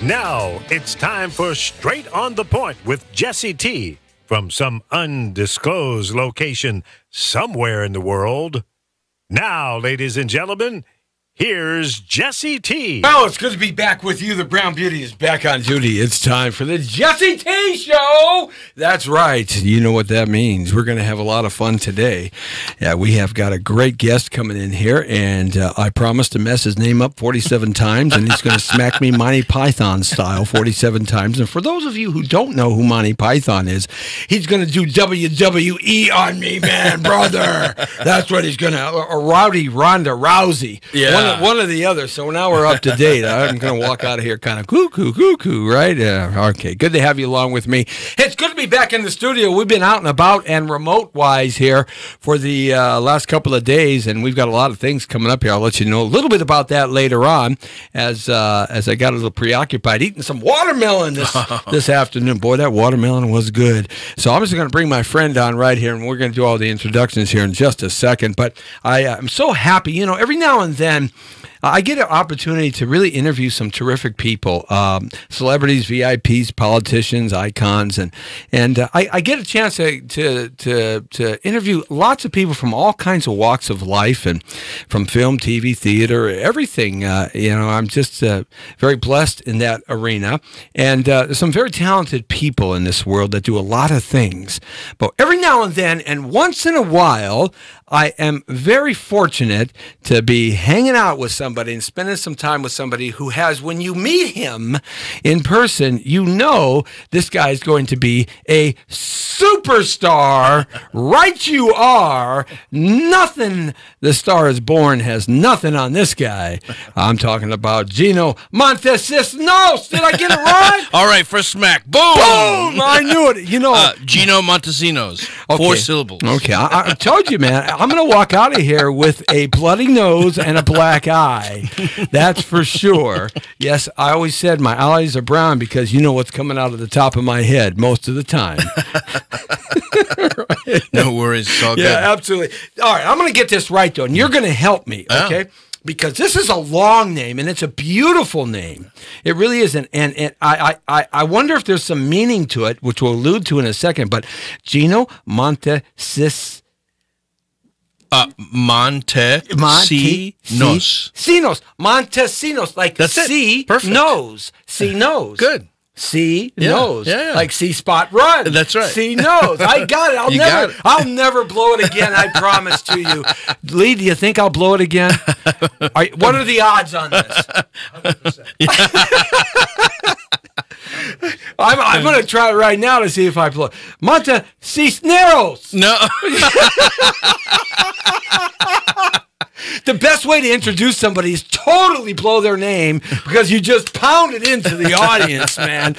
Now it's time for Straight on the Point with Jesse T. from some undisclosed location somewhere in the world. Now, ladies and gentlemen, here's Jesse T. Well, it's good to be back with you. The Brown Beauty is back on duty. It's time for the Jesse T Show. That's right. You know what that means. We're going to have a lot of fun today. Yeah, we have got a great guest coming in here, and I promised to mess his name up 47 times, and he's going to smack me Monty Python style 47 times. And for those of you who don't know who Monty Python is, he's going to do WWE on me, man, brother. That's what he's going to. Or Rowdy Ronda Rousey. Yeah. One or the other. So now we're up to date. I'm going to walk out of here kind of cuckoo, right? Okay, good to have you along with me. Hey, it's good to be back in the studio. We've been out and about and remote-wise here for the last couple of days, and we've got a lot of things coming up here. I'll let you know a little bit about that later on as I got a little preoccupied eating some watermelon this afternoon. Boy, that watermelon was good. So I'm just going to bring my friend on right here, and we're going to do all the introductions here in just a second. But I'm so happy. You know, every now and then, I get an opportunity to really interview some terrific people, celebrities, VIPs, politicians, icons, and I get a chance to interview lots of people from all kinds of walks of life, and from film, TV, theater, everything. I'm just very blessed in that arena, and there's some very talented people in this world that do a lot of things. But every now and then, and once in a while, I am very fortunate to be hanging out with somebody and spending some time with somebody who has, when you meet him in person, you know this guy is going to be a superstar. Right you are. Nothing, the Star is Born has nothing on this guy. I'm talking about Gino Montesinos. Did I get it right? All right, first smack. Boom! Boom! I knew it. You know, Gino Montesinos. Okay. 4 syllables. Okay, I told you, man. I'm going to walk out of here with a bloody nose and a black eye. That's for sure. Yes, I always said my eyes are brown because you know what's coming out of the top of my head most of the time. Right? No worries. It's all good. Yeah, absolutely. All right, I'm going to get this right, though, and you're going to help me, okay? Because this is a long name, and it's a beautiful name. It really is. And I wonder if there's some meaning to it, which we'll allude to in a second. But Gino Montesinos. Montesinos, like that's C perfect. Nose. C nose. Good. C nose. Yeah. Like C spot run. That's right. C nose. I got it. I'll never blow it again, I promise to you. Lee, do you think I'll blow it again? What are the odds on this? 100%. I'm going to try it right now to see if I blow it. Montesinos. No. The best way to introduce somebody is totally blow their name because you just pound it into the audience, man.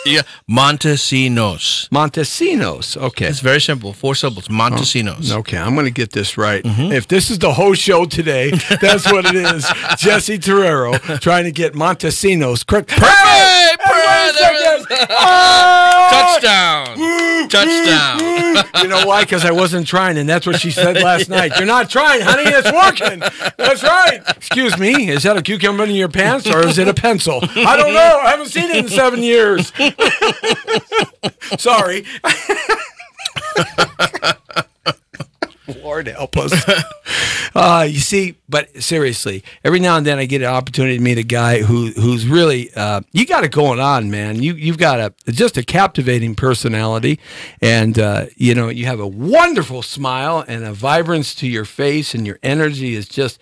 Yeah, Montesinos. Montesinos. Okay. It's very simple. 4 syllables. Montesinos. Okay, I'm going to get this right. If this is the whole show today, that's what it is. Jesse Terrero trying to get Montesinos correct. Perfect! Touchdown! Touchdown! You know why? Because I wasn't trying, and that's what she said last night. You're not trying, honey. It's working. That's right. Excuse me. Is that a cucumber in your pants, or is it a pencil? I don't know. I haven't seen it in 7 years. Sorry. Lord help us. You see, but seriously, every now and then I get an opportunity to meet a guy who's really, you got it going on, man. You've got just a captivating personality, and you have a wonderful smile and a vibrance to your face, and your energy is just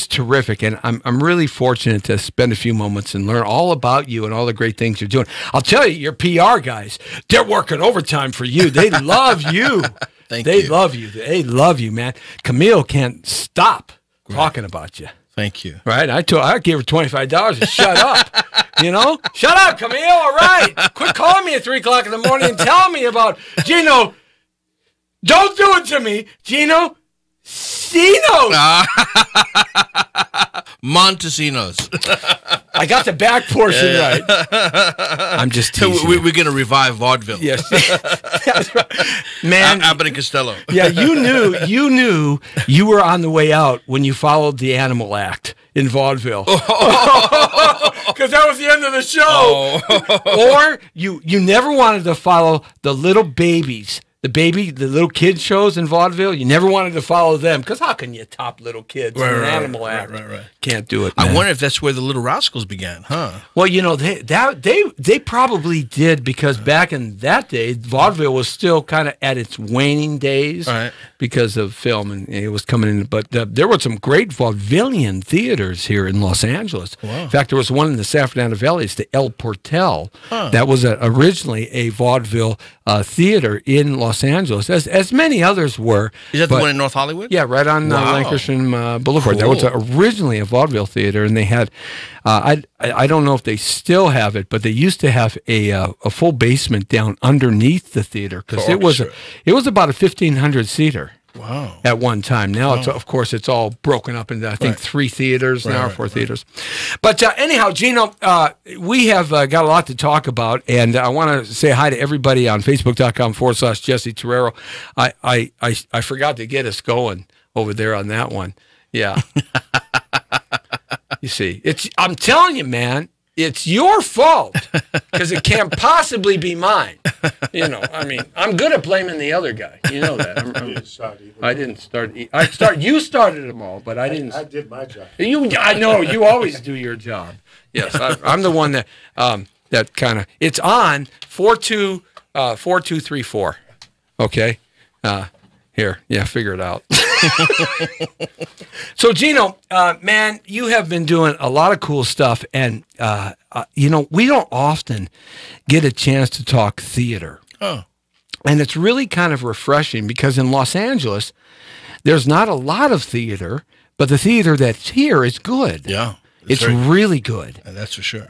terrific. And I'm really fortunate to spend a few moments and learn all about you and all the great things you're doing. I'll tell you, your PR guys, they're working overtime for you. They love you. They love you. They love you, man. Camille can't stop talking about you. Thank you. Right? I gave her $25 to shut up. You know? Shut up, Camille. All right. Quit calling me at 3 o'clock in the morning and telling me about Gino. Don't do it to me. Gino Montesinos. Montesinos. I got the back portion right. I'm just teasing. We're going to revive vaudeville. Yes. Man, Abbott and Costello. yeah, you knew you were on the way out when you followed the Animal Act in vaudeville. Because that was the end of the show. Or you never wanted to follow the little babies. The little kid shows in vaudeville, you never wanted to follow them because how can you top little kids in an Animal Act? Right. Can't do it. Man. I wonder if that's where the Little Rascals began, huh? Well, you know, they probably did because back in that day, vaudeville was still kind of at its waning days because of film and it was coming in. But there were some great vaudevillian theaters here in Los Angeles. Wow. In fact, there was one in the San Fernando Valley, it's the El Portel. That was originally a vaudeville theater in Los Angeles, as many others were. Is that the one in North Hollywood? Yeah, right on Lankershim Boulevard. Cool. That was originally a vaudeville theater, and they had, I don't know if they still have it, but they used to have a full basement down underneath the theater because it was about a 1,500 seater. Wow! At one time. Now, it's, of course, it's all broken up into I think 3 theaters now, 4 theaters. But anyhow, Gino, we have got a lot to talk about, and I want to say hi to everybody on Facebook.com/Jesse Terrero. I forgot to get us going over there on that one. Yeah. You see, I'm telling you, man. It's your fault because it can't possibly be mine. You know, I mean, I'm good at blaming the other guy. You know that. I didn't start. You started them all, but I didn't. I did my job. I know you always do your job. Yes, I'm the one that that kind of. It's on 4234. Okay, here, yeah, figure it out. So, Gino, man, you have been doing a lot of cool stuff, and you know, we don't often get a chance to talk theater. Oh. And it's really kind of refreshing because in Los Angeles, there's not a lot of theater, but the theater that's here is good. Yeah. It's really good. That's for sure.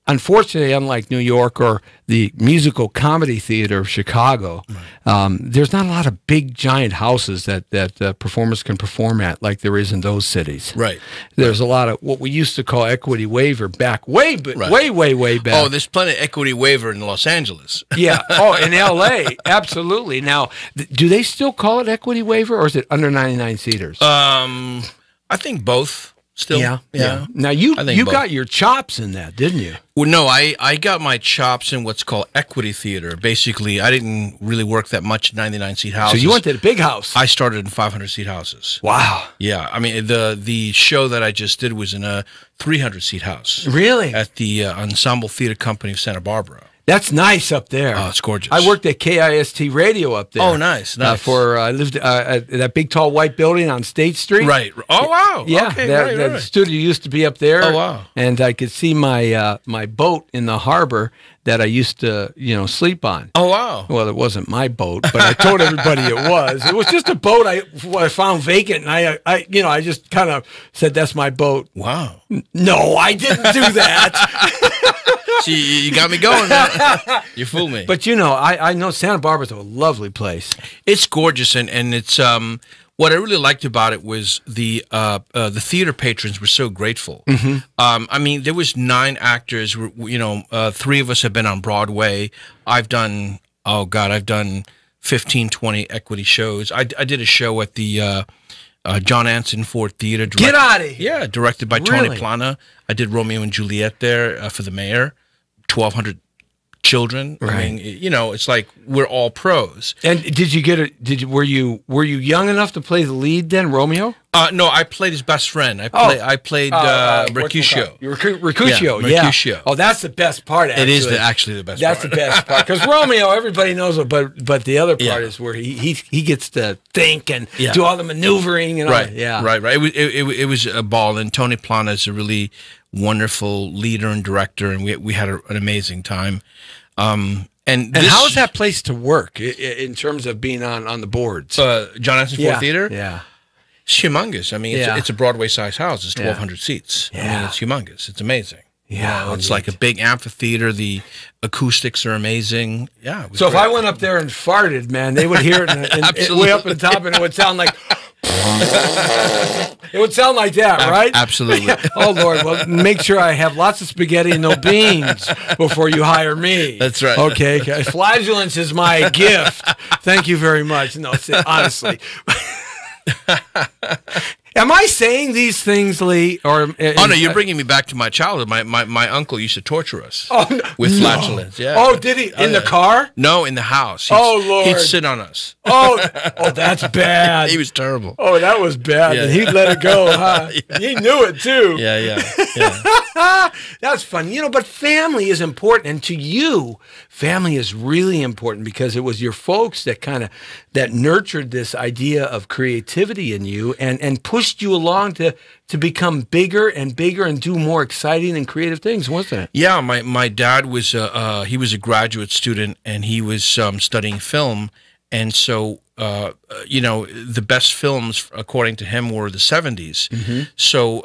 Unfortunately, unlike New York or the musical comedy theater of Chicago, there's not a lot of big, giant houses that performers can perform at like there is in those cities. Right. There's a lot of what we used to call equity waiver back way back. Oh, there's plenty of equity waiver in Los Angeles. Yeah. Oh, in L.A., absolutely. Now, do they still call it equity waiver, or is it under 99 seaters? I think both. Still, yeah. Now you got your chops in that, didn't you? Well, no, I got my chops in what's called equity theater. Basically, I didn't really work that much in 99-seat houses. So you went to the big house. I started in 500-seat houses. Wow. Yeah, I mean the show that I just did was in a 300-seat house. Really? At the Ensemble Theater Company of Santa Barbara. That's nice up there. Oh, it's gorgeous. I worked at KIST Radio up there. Oh, nice. I lived at that big, tall, white building on State Street. Right. Oh, wow. Yeah. Okay, that studio used to be up there. Oh, wow. And I could see my my boat in the harbor that I used to, sleep on. Oh, wow. Well, it wasn't my boat, but I told everybody it was. It was just a boat I found vacant, and I just kind of said, that's my boat. Wow. No, I didn't do that. See, you got me going, man. You fooled me. But I know Santa Barbara's a lovely place. It's gorgeous, and it's what I really liked about it was the theater patrons were so grateful. Mm-hmm. I mean, there was 9 actors. 3 of us have been on Broadway. I've done 15, 20 equity shows. I did a show at the John Anson Ford Theater. Get out of here! Yeah, directed by Tony Plana. I did Romeo and Juliet there for the mayor. 1,200 children. Right. I mean, it's like we're all pros. And were you young enough to play the lead then, Romeo? No, I played his best friend. I played Mercutio. Mercutio, yeah. Mercutio. Oh, that's the best part, actually. It is actually the best part. That's the best part. Because Romeo, everybody knows it, but the other part is where he gets to think and do all the maneuvering. And right, all, yeah. Right. It was a ball, and Tony Plana is a really wonderful leader and director, and we had an amazing time. And how is that place to work in terms of being on the boards? John Anson Ford Theater? Yeah. It's humongous. I mean, it's a Broadway-sized house. It's 1,200 seats. Yeah. I mean, it's humongous. It's amazing. Yeah. It's like a big amphitheater. The acoustics are amazing. Yeah. So if I went up there and farted, man, they would hear it, way up on top, and it would sound like... It would sound like that, right? Absolutely. Oh, Lord. Well, make sure I have lots of spaghetti and no beans before you hire me. That's right. Okay. Flatulence is my gift. Thank you very much. No, honestly. Am I saying these things, Lee? Or Oh no, you're bringing me back to my childhood. My uncle used to torture us with flatulence. Yeah. Oh, did he? In the car? No, in the house. Lord. He'd sit on us. Oh, that's bad. He was terrible. Oh, that was bad. Yeah. And he'd let it go, huh? Yeah. He knew it too. Yeah. That's fun. But family is important. And to you, family is really important because it was your folks that nurtured this idea of creativity in you and pushed you along to become bigger and bigger and do more exciting and creative things, wasn't it? Yeah, my dad was he was a graduate student and he was studying film, and so the best films according to him were the 70s. Mm-hmm. So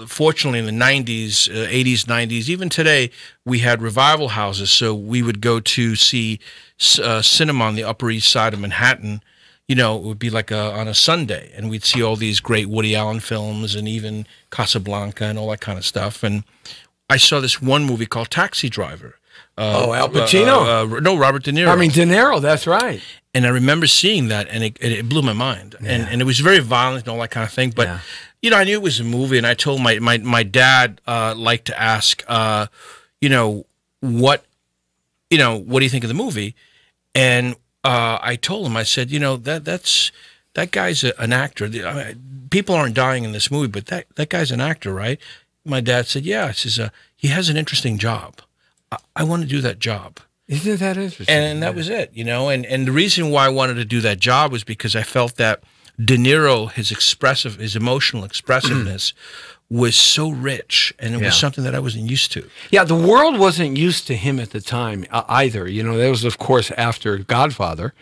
fortunately in the 90s, 80s, 90s, even today we had revival houses. So we would go to see cinema on the Upper East Side of Manhattan. It would be like on a Sunday, and we'd see all these great Woody Allen films and even Casablanca and all that kind of stuff. And I saw this one movie called Taxi Driver. Al Pacino? No, Robert De Niro. I mean, De Niro, that's right. And I remember seeing that, and it blew my mind. Yeah. And it was very violent and all that kind of thing. But, I knew it was a movie, and I told my dad liked to ask, what do you think of the movie? And I told him, I said, that guy's an actor. People aren't dying in this movie, but that guy's an actor, right? My dad said, yeah. He says, he has an interesting job. I want to do that job. Isn't that interesting? And that was it, And the reason why I wanted to do that job was because I felt that De Niro, his emotional expressiveness was so rich, and it was something that I wasn't used to. Yeah, the world wasn't used to him at the time either. That was, of course, after Godfather,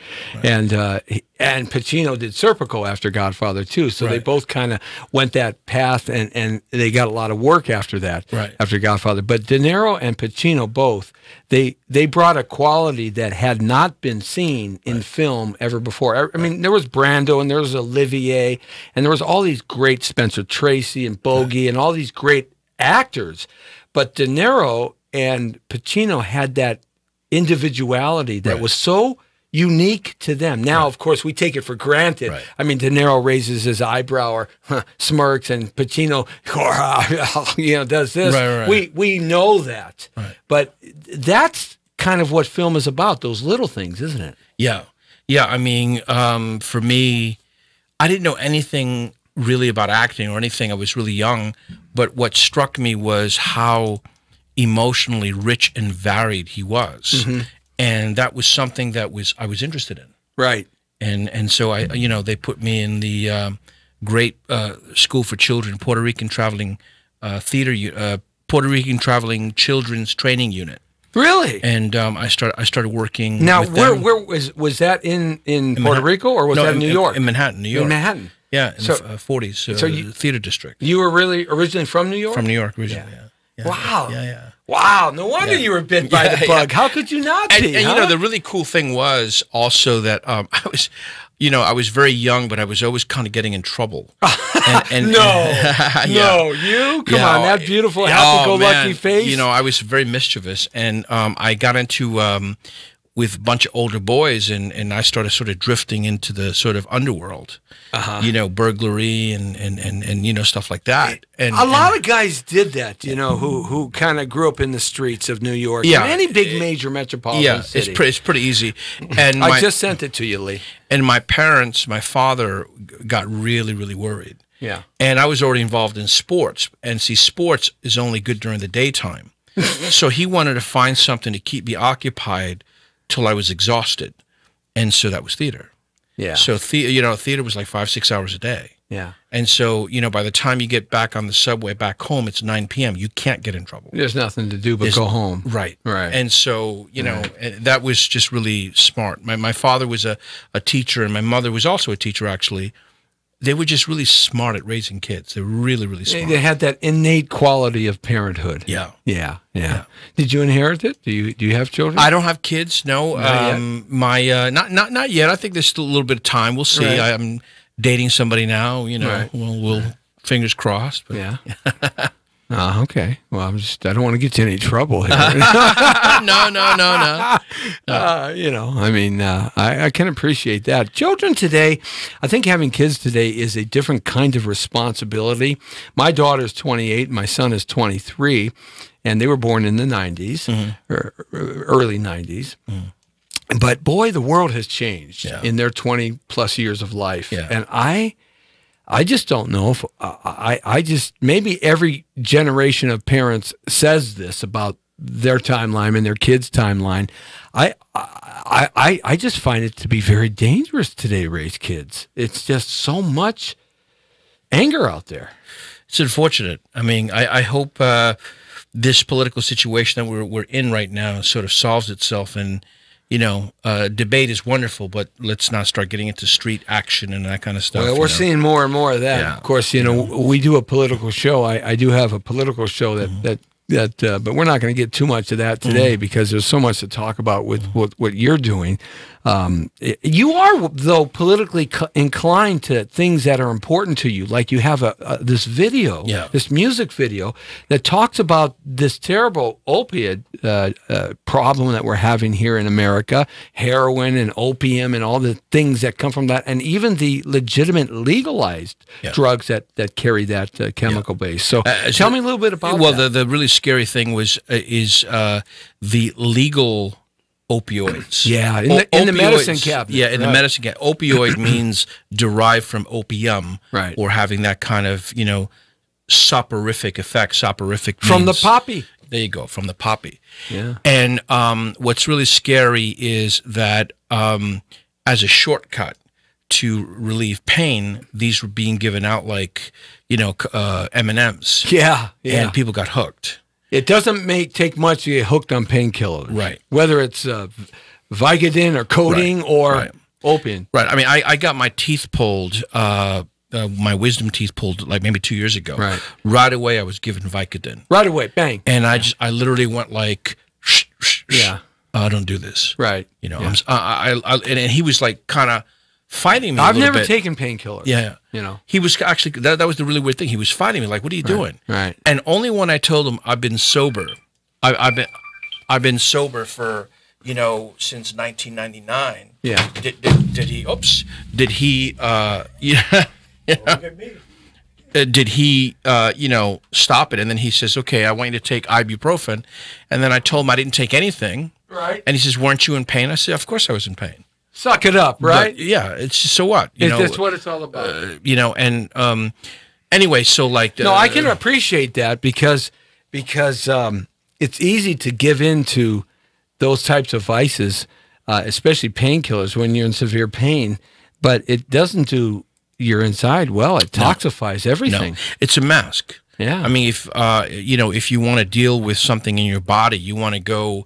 right. And Pacino did Serpico after Godfather too. So they both kind of went that path, and they got a lot of work after that, after Godfather. But De Niro and Pacino both, they brought a quality that had not been seen in film ever before. I mean, there was Brando, and there was Olivier, and there was all these great Spencer Tracy and Bogey and all these great actors. But De Niro and Pacino had that individuality that was so unique to them. Now, of course, we take it for granted. Right. I mean, De Niro raises his eyebrow or smirks, and Pacino, does this. Right. We know that. Right. But that's kind of what film is about, those little things, isn't it? Yeah. Yeah, I mean, for me, I didn't know anything really about acting or anything. I was really young. But what struck me was how emotionally rich and varied he was. Mm-hmm. And that was something that I was interested in. Right. And so they put me in the great school for children, Puerto Rican traveling children's training unit. Really? And I started working. Now, with where them. was that in Puerto Rico, or was that in New York? In Manhattan, New York. In Manhattan. Yeah, in the 40s. So you, theater district. You were really originally from New York? From New York originally. Yeah. Wow. Yeah. Wow, no wonder you were bit by the bug. How could you not be? And the really cool thing was also that I was very young, but I was always kind of getting in trouble. No, you? Come on, that beautiful, happy-go-lucky face. I was very mischievous, and I got into with a bunch of older boys, and I started sort of drifting into the sort of underworld. Burglary and stuff like that. And a lot of guys did that, who kind of grew up in the streets of New York. Yeah, any big major metropolitan city. It's pretty easy. And I just sent it to you, Lee. And my father got really, really worried. Yeah. And I was already involved in sports, and sports is only good during the daytime. So he wanted to find something to keep me occupied till I was exhausted, and so that was theater. Yeah. So theater was like 5-6 hours a day. Yeah. And so by the time you get back on the subway back home, it's 9 p.m. You can't get in trouble. There's nothing to do but go home. Right. And so that was just really smart. My father was a teacher, and my mother was also a teacher. Actually, they were just really smart at raising kids. They were really, really smart. They had that innate quality of parenthood. Yeah. Did you inherit it? Do you have children? I don't have kids. No. Not yet. I think there's still a little bit of time. We'll see. Right. I'm dating somebody now, you know, Right. we'll fingers crossed. But. Yeah. Okay. Well, I don't want to get you in any trouble here. No. You know, I mean, I can appreciate that. Children today, I think having kids today is a different kind of responsibility. My daughter's 28, my son is 23, and they were born in the 90s, or early 90s. But boy, the world has changed in their 20 plus years of life. Yeah. And I just don't know if I just, maybe every generation of parents says this about their timeline and their kids' timeline. I just find it to be very dangerous today to raise kids. It's just so much anger out there. It's unfortunate. I mean, I hope this political situation that we're in right now sort of solves itself. And you know, debate is wonderful, but let's not start getting into street action and that kind of stuff. Well, we're seeing more and more of that. Yeah. Of course, you know, we do a political show. I do have a political show that but we're not going to get too much of that today because there's so much to talk about with what you're doing. You are, though, politically inclined to things that are important to you. Like you have this video, this music video that talks about this terrible opiate problem that we're having here in America, heroin and opium and all the things that come from that, and even the legitimate legalized drugs that carry that chemical base. So tell me a little bit about that. Well, the really scary thing is the legal opioids. Yeah, in the medicine cabinet. Yeah, in the medicine cabinet. Opioid means derived from opium, right? Or having that kind of, you know, soporific effect. Soporific from means, the poppy. There you go, from the poppy. Yeah. And what's really scary is that as a shortcut to relieve pain, these were being given out like, you know, M&Ms. Yeah. And people got hooked. It doesn't take much to get hooked on painkillers. Right. Whether it's Vicodin or codeine or opium. Right. I mean, I got my teeth pulled, my wisdom teeth pulled like maybe 2 years ago. Right. Right away, I was given Vicodin. Right away, bang. And I literally went like, shh, shh, yeah. Don't do this. Right. You know, yeah. And he was like kind of fighting me. I've never taken painkillers. Yeah. You know, he was actually, that was the really weird thing. He was fighting me like, what are you doing? Right. And only when I told him I've been sober, I've been sober for, you know, since 1999. Yeah. Did he you know, stop it? And then he says, okay, I want you to take ibuprofen. And then I told him I didn't take anything. Right. And he says, weren't you in pain? I said, of course I was in pain. Suck it up, right? But, yeah. It's just, so what? You know, that's what it's all about. You know, and anyway, so like... no, I can appreciate that because it's easy to give in to those types of vices, especially painkillers when you're in severe pain, but it doesn't do your inside well. It toxifies everything. No, it's a mask. Yeah. I mean, if you know, if you want to deal with something in your body, you want to go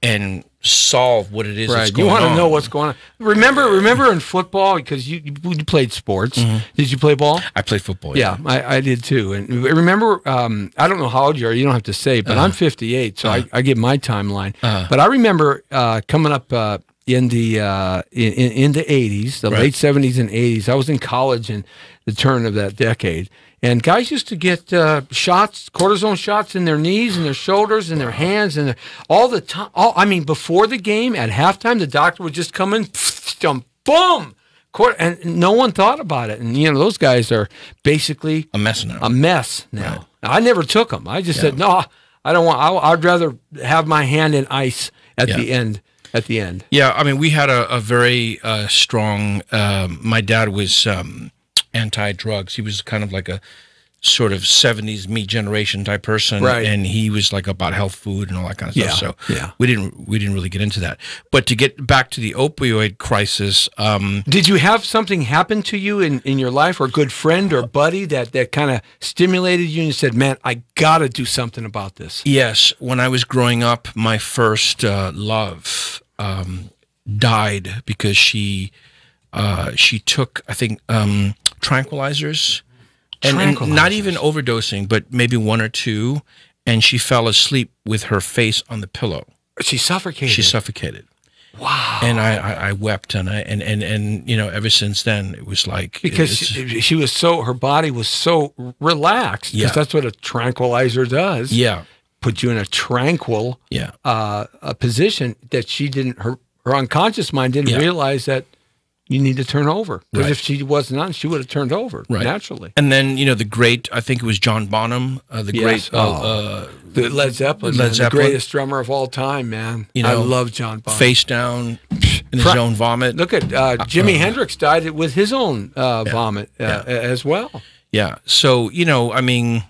and solve what it is that's going on. You want to know what's going on. Remember in football, because you played sports. Did you play ball? I played football. Yeah, I did too. And remember, I don't know how old you are. You don't have to say, but I'm 58, so I give my timeline. But I remember coming up in the 80s, the late 70s and 80s. I was in college in the turn of that decade. And guys used to get shots, cortisone shots in their knees and their shoulders and their hands and all the time. I mean, before the game, at halftime, the doctor would just come in, boom, and no one thought about it. And you know, those guys are basically a mess now. Right. I never took them. I just said, no, I don't want. I'd rather have my hand in ice at the end. At the end. Yeah, I mean, we had a very strong. My dad was anti-drugs. He was kind of like a sort of 70s me generation type person, right? And he was like about health food and all that kind of stuff. So we didn't really get into that. But to get back to the opioid crisis, did you have something happen to you in your life, or a good friend or buddy that kind of stimulated you and you said, "Man, I got to do something about this"? Yes, when I was growing up, my first love died because she took, I think, tranquilizers, and not even overdosing, but maybe one or two, and she fell asleep with her face on the pillow. She suffocated. She suffocated. Wow. And I wept, and you know, ever since then it was like because she was her body was so relaxed. Yeah. Because that's what a tranquilizer does. yeah. Put you in a tranquil Yeah. a position that she didn't, her unconscious mind didn't Yeah. realize that you need to turn over. Because Right. if she wasn't on, she would have turned over naturally. And then, you know, the great, I think it was John Bonham, the Yes. great, The Led Zeppelin, Led man, Zeppelin. the greatest drummer of all time, man. You I know, love John Bonham. face down in his own vomit. Look at Jimi Hendrix died with his own vomit as well. Yeah. So, you know, I mean,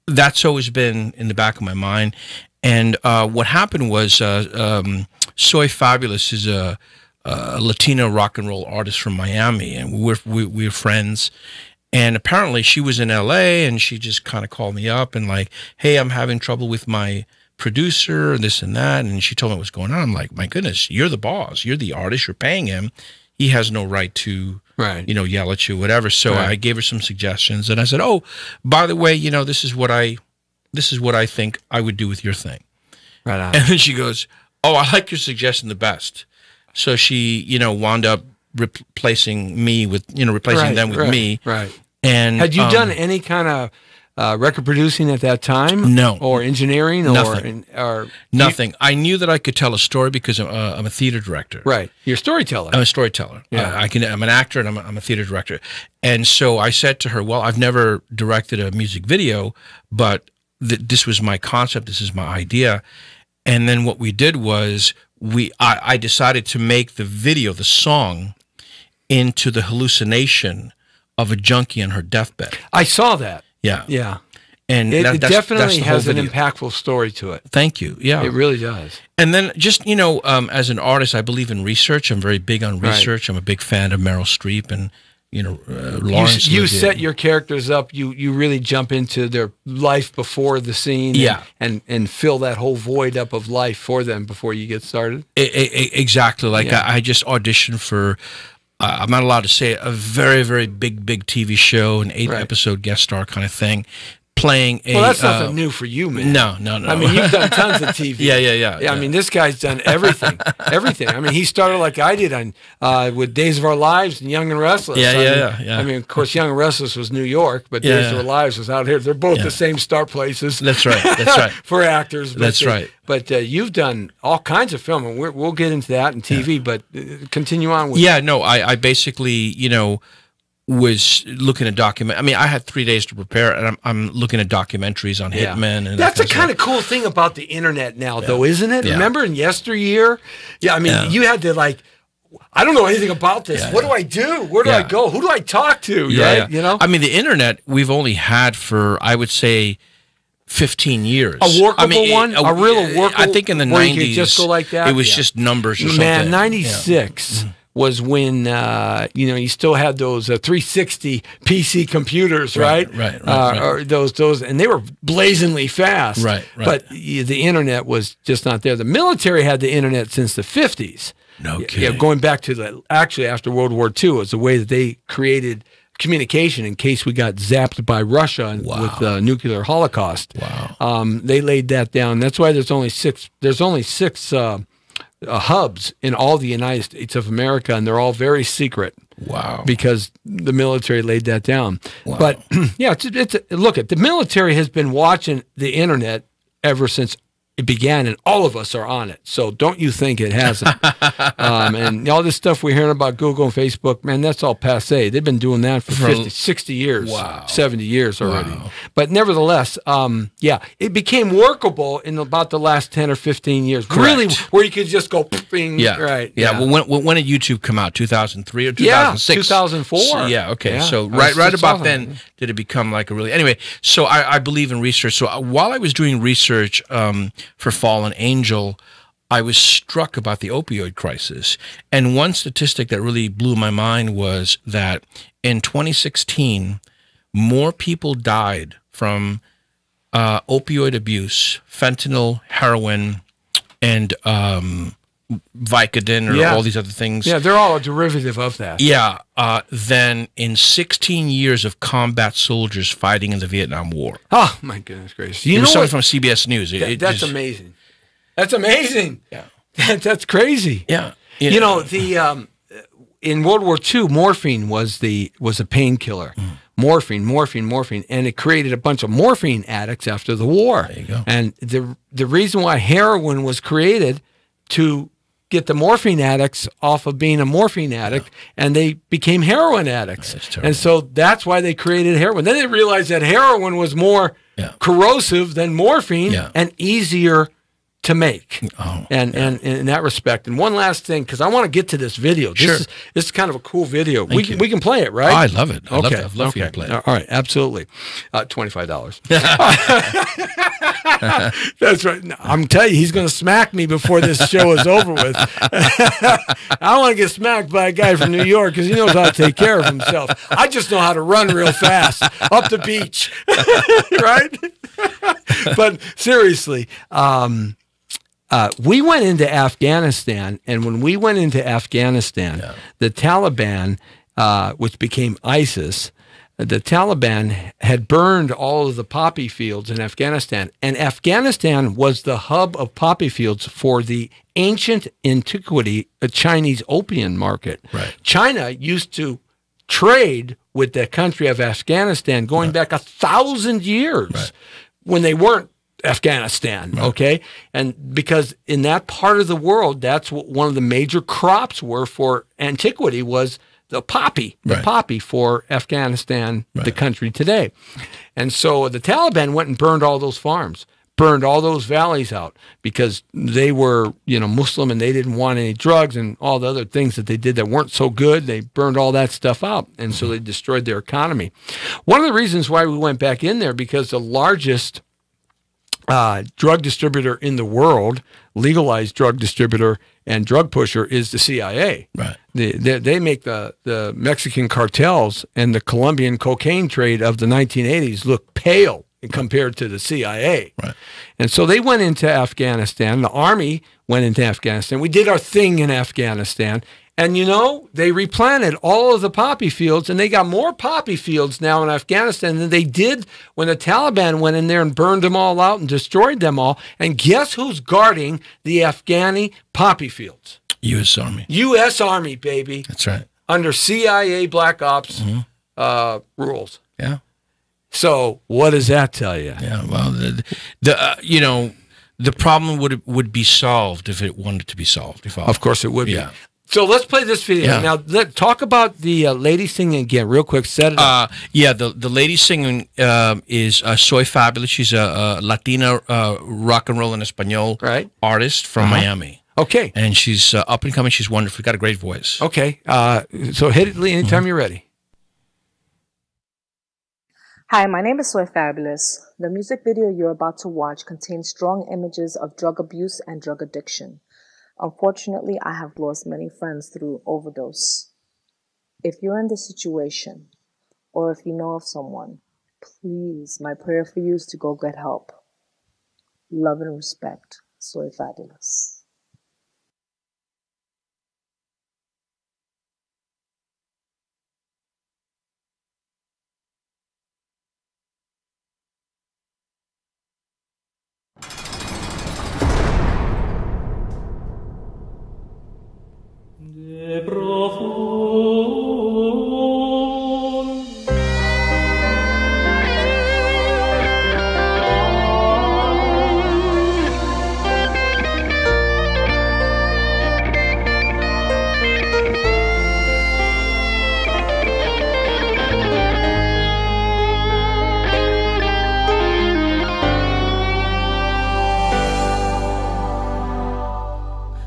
that's always been in the back of my mind. And what happened was Soy Fabulous is a Latino rock and roll artist from Miami, and we were friends. And apparently she was in LA, and she just kind of called me up and like, hey, I'm having trouble with my producer and this and that. And she told me what's going on. I'm like, my goodness, you're the boss. You're the artist. You're paying him. He has no right to, you know, yell at you, whatever. So I gave her some suggestions, and I said, oh, by the way, you know, this is what I think I would do with your thing. Right on. And then she goes, oh, I like your suggestion the best. So she, you know, wound up replacing me with, you know, replacing them with me. Right. And had you done any kind of record producing at that time? No. Or engineering? Nothing. Or nothing. I knew that I could tell a story because I'm a theater director. Right. You're a storyteller. I'm a storyteller. Yeah. I'm an actor, and I'm a theater director. And so I said to her, well, I've never directed a music video, but this was my concept. This is my idea. And then what we did was I decided to make the video, the song, into the hallucination of a junkie on her deathbed. I saw that. Yeah. Yeah. And It that's definitely the whole has an video. impactful story to it. Thank you. Yeah. It really does. And then just, you know, as an artist, I believe in research. I'm very big on research. I'm a big fan of Meryl Streep and, you know, Lawrence. You Olivier. set your characters up. You really jump into their life before the scene. Yeah. And fill that whole void up of life for them before you get started. Exactly. Like Yeah. I just auditioned for, I'm not allowed to say it, a very, very big TV show, an 8-episode guest star kind of thing, playing a... Well, that's nothing new for you, man. No. I mean, you've done tons of TV. Yeah. I mean, this guy's done everything. Everything. I mean, he started like I did on with Days of Our Lives and Young and Restless. Yeah. I mean, of course, Young and Restless was New York, but Days of Our Lives was out here. They're both the same start places. That's right. For actors. But That's right. But you've done all kinds of film, and we'll get into that in TV, but continue on with I basically, you know, was looking at I mean, I had 3 days to prepare, and I'm looking at documentaries on hitmen. And that's the kind of cool thing about the internet now, though, isn't it? Yeah. Remember in yesteryear? Yeah, I mean, you had to like, I don't know anything about this. What do I do? Where do I go? Who do I talk to? Right? You know? I mean, the internet we've only had for, I would say, 15 years. A workable one? A real workable? I think in the where 90s, you could just go like that? it was just numbers or something. Man, 96 was when, you know, you still had those 360 PC computers, right? Right. Or those, and they were blazingly fast. Right. But the internet was just not there. The military had the internet since the 50s. No kidding. Yeah, going back to actually after World War II, it was the way that they created communication in case we got zapped by Russia with the nuclear holocaust. Wow. They laid that down. That's why there's only six hubs in all the United States of America, and they're all very secret. Wow. Because the military laid that down. Wow. But yeah, look at the military has been watching the internet ever since it began, and all of us are on it. So don't you think it hasn't? And all this stuff we're hearing about Google and Facebook, man, that's all passé. They've been doing that for 50, 60 years, 70 years already. Wow. But nevertheless, it became workable in about the last 10 or 15 years. Correct. Really, where you could just go, bing, right. Yeah. Well, when did YouTube come out? 2003 or 2006? 2004. So, okay. Yeah. So right about then did it become like a really... Anyway, so I believe in research. So while I was doing research for Fallen Angel, I was struck about the opioid crisis. And one statistic that really blew my mind was that in 2016, more people died from opioid abuse, fentanyl, heroin, and Vicodin, or all these other things. Yeah, they're all a derivative of that. Yeah, than in 16 years of combat soldiers fighting in the Vietnam War. Oh, my goodness gracious. You know something from CBS News. That's amazing. That's amazing. Yeah. That's crazy. Yeah. You know, the in World War II, morphine was a painkiller. Morphine, and it created a bunch of morphine addicts after the war. There you go. And the reason why heroin was created to get the morphine addicts off of being a morphine addict, and they became heroin addicts. And so that's why they created heroin. Then they realized that heroin was more corrosive than morphine and easier to make. And in that respect. And one last thing, because I want to get to this video. This is kind of a cool video. We can play it, right? Oh, I love it. I'd love for you to play it. All right, absolutely. $25. That's right. No, I'm telling you, he's going to smack me before this show is over with. I want to get smacked by a guy from New York because he knows how to take care of himself. I just know how to run real fast up the beach, right? But seriously, we went into Afghanistan, and when we went into Afghanistan, the Taliban, which became ISIS, the Taliban had burned all of the poppy fields in Afghanistan, and Afghanistan was the hub of poppy fields for the ancient antiquity Chinese opium market. Right. China used to trade with the country of Afghanistan going back 1,000 years when they weren't Afghanistan, okay? And because in that part of the world, that's what one of the major crops were for antiquity was the poppy for Afghanistan, the country today. And so the Taliban went and burned all those farms, burned all those valleys out because they were, Muslim and they didn't want any drugs and all the other things that they did that weren't so good. They burned all that stuff out, and so they destroyed their economy. One of the reasons why we went back in there, because the largest drug distributor in the world, legalized drug distributor and drug pusher, is the CIA. Right. They make the Mexican cartels and the Colombian cocaine trade of the 1980s look pale compared to the CIA. Right. And so they went into Afghanistan. The army went into Afghanistan. We did our thing in Afghanistan. And, they replanted all of the poppy fields, and they got more poppy fields now in Afghanistan than they did when the Taliban went in there and burned them all out and destroyed them all. And guess who's guarding the Afghani poppy fields? U.S. Army. U.S. Army, baby. That's right. Under CIA Black Ops rules. Yeah. So what does that tell you? Yeah, well, the problem would be solved if it wanted to be solved. Of course it would be. Yeah. So let's play this video. Now, talk about the lady singing again, real quick. Set it up. The lady singing is Soy Fabulous. She's a Latina rock and roll en español artist from Miami. Okay. And she's up and coming. She's wonderful. Got a great voice. Okay. So hit it anytime you're ready. Hi, my name is Soy Fabulous. The music video you're about to watch contains strong images of drug abuse and drug addiction. Unfortunately, I have lost many friends through overdose. If you're in this situation, or if you know of someone, please, my prayer for you is to go get help. Love and respect, Soy Fabulous.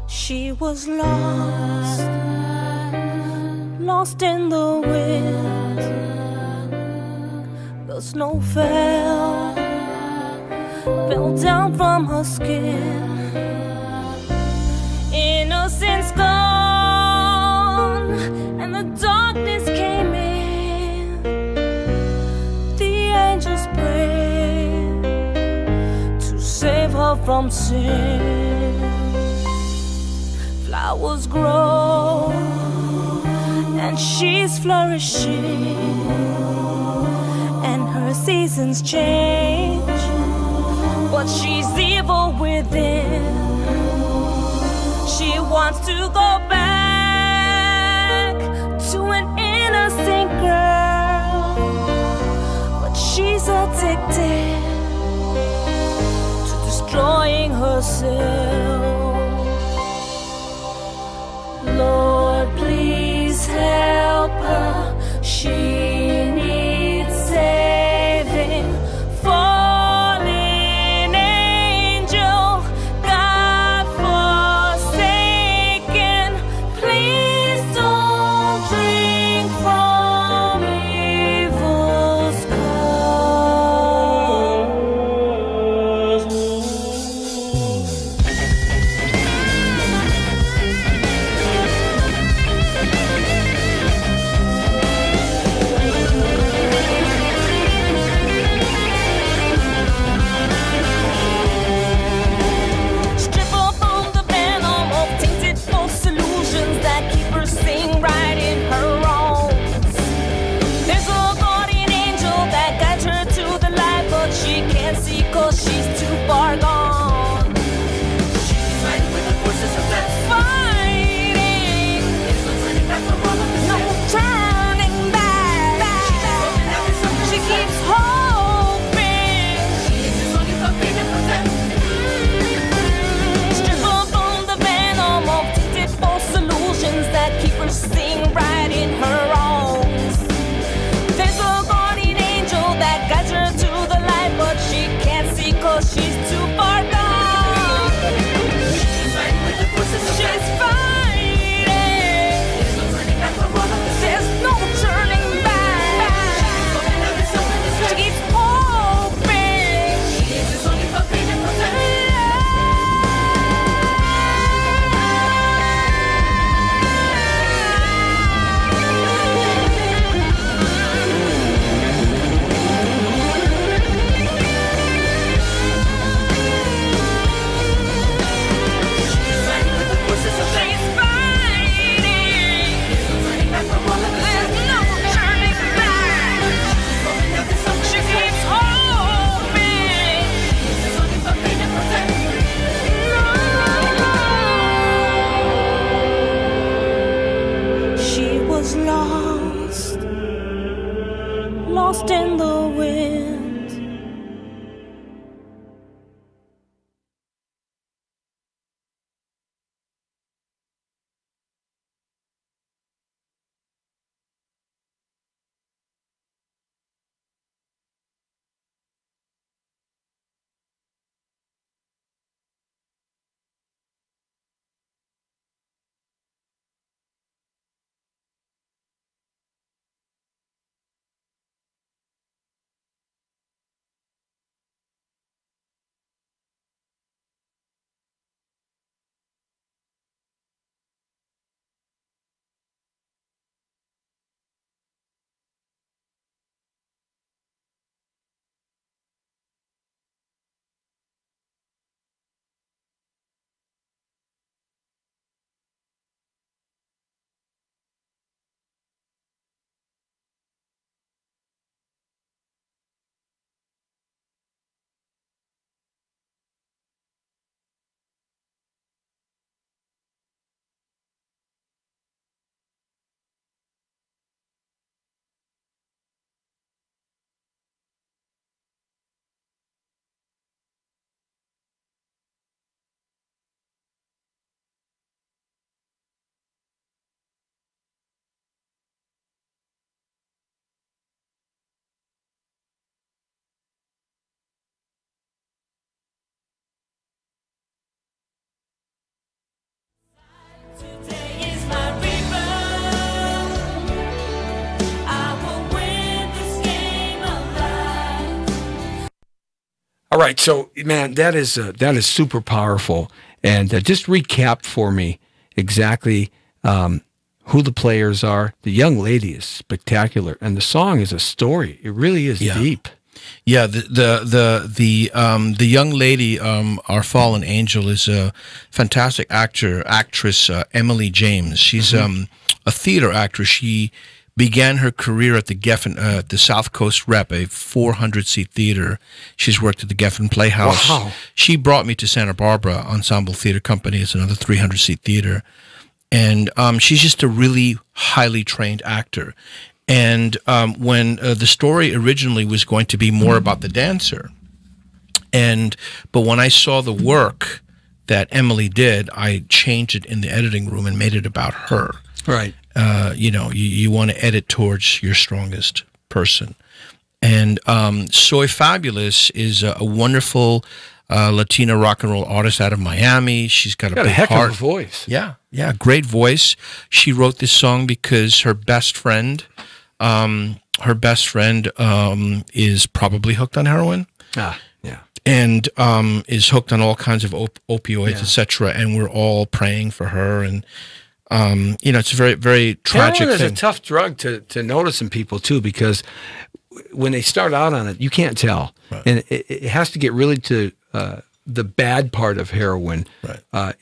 She was lost in the wind. The snow fell down from her skin. Innocence gone, and the darkness came in. The angels prayed to save her from sin. Flowers grow, and she's flourishing, and her seasons change, but she's evil within. She wants to go back to an innocent girl, but she's addicted to destroying herself. Lord, please help her. She needs saving. Fallen angel, God forsaken, please don't drink from evil's strip her from the venom of tainted false illusions that keep her staying right in her wrongs. There's a guardian angel that guides her to the light, but she can't see 'cause she's too far gone. She's fighting with the forces of death. Fighting. There's no turning back from all of this. No turning back. She keeps hoping. She is only for pain and for death. Strip her from the venom of tainted false illusions that keep her staying right in her wrongs. There's a guardian angel that guides her to the light, but she can't see 'cause she's too far gone. She's fighting with the forces of death. She's fighting. There's no turning back from all of this. There's no turning back. She keeps hoping. She is only for pain and for death. She's fighting. There's no turning back from all of this. There's no turning back. She keeps hoping. She's only for pain and for death. She was lost, lost in the wind. Today is my rebirth. I will win this game of life. All right, so man, that is super powerful. And just recap for me exactly who the players are. The young lady is spectacular, and the song is a story. It really is deep. Yeah, the young lady, our fallen angel, is a fantastic actress, Emily James. She's a theater actress. She began her career at the Geffen, the South Coast Rep, a 400-seat theater. She's worked at the Geffen Playhouse. Wow. She brought me to Santa Barbara Ensemble Theater Company. It's another 300-seat theater. And she's just a really highly trained actor. And when the story originally was going to be more about the dancer, but when I saw the work that Emily did, I changed it in the editing room and made it about her. Right. You know, you want to edit towards your strongest person. And Soy Fabulous is a wonderful Latina rock and roll artist out of Miami. She's got a big heck heart. of a voice. Yeah, great voice. She wrote this song because her best friend is probably hooked on heroin. Yeah. And is hooked on all kinds of opioids, etc. And we're all praying for her. And you know, it's a very, very tragic Heroin is thing. a tough drug to notice in people too, because when they start out on it, you can't tell, and it has to get really to the bad part of heroin